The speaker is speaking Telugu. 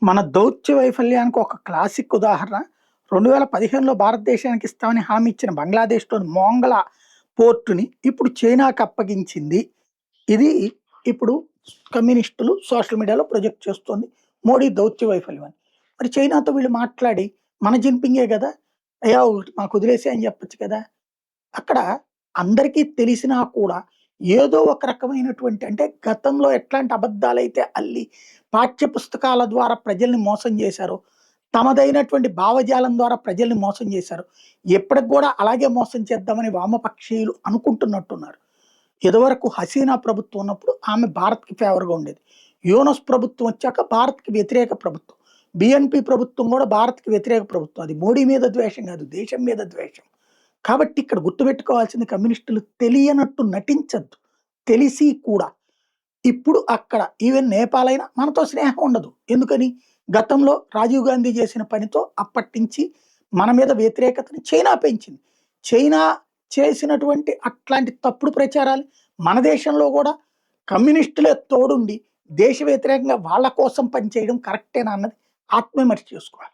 మన దౌత్య వైఫల్యానికి ఒక క్లాసిక్ ఉదాహరణ 2015లో భారతదేశానికి ఇస్తామని హామీ ఇచ్చిన బంగ్లాదేశ్‌లోని మోంగల పోర్టుని ఇప్పుడు చైనాకి అప్పగించింది. ఇది ఇప్పుడు కమ్యూనిస్టులు సోషల్ మీడియాలో ప్రొజెక్ట్ చేస్తోంది. మోడీ దౌత్య వైఫల్యం అని. మరి చైనాతో వీళ్ళు మాట్లాడి మన జిన్‌పింగే గదా! అయ్యా! ఒకటి మాకు వదిలేసేయి అని చెప్పొచ్చు కదా! అక్కడ అందరికీ తెలిసినా కూడా ఏదో ఒక రకమైనటువంటి అంటే గతంలో ఎట్లాంటి అబద్ధాలైతే అల్లి పాఠ్య పుస్తకాల ద్వారా ప్రజల్ని మోసం చేశారో, తమదైనటువంటి భావజాలం ద్వారా ప్రజల్ని మోసం చేశారో, ఇప్పటికి గూడా అలాగే మోసం చేద్దామని వామపక్షీయులు అనుకుంటున్నట్టున్నారు. ఇదివరకు హసీనా ప్రభుత్వం ఉన్నప్పుడు ఆమె భారత్‌కి ఫేవర్‌గా ఉండేది. యూనస్ ప్రభుత్వం వచ్చాక భారత్‌కి వ్యతిరేక ప్రభుత్వం. బీఎన్‌పీ ప్రభుత్వం గూడా భారత్‌కి వ్యతిరేక ప్రభుత్వం. అది మోడీ మీద ద్వేషం గాదు, దేశం మీద ద్వేషం. కాబట్టి ఇక్కడ గుర్తుపెట్టుకోవాల్సింది కమ్యూనిస్టులు తెలియనట్టు నటించొద్దు. తెలిసి కూడా ఇప్పుడు అక్కడ ఈవెన్ నేపాల్ అయినా మనతో స్నేహం ఉండదు. ఎందుకని? గతంలో రాజీవ్ గాంధీ చేసిన పనితో అప్పటినుంచి మన మీద వ్యతిరేకతని చైనా పెంచింది. చైనా చేసినటువంటి అట్లాంటి తప్పుడు ప్రచారాలు మన దేశంలో గూడా కమ్యూనిస్టులే తోడుండి దేశ వ్యతిరేకంగా వాళ్ళ కోసం పనిచేయడం కరెక్టేనా అన్నది ఆత్మవిమర్శ చేసుకోవాలి.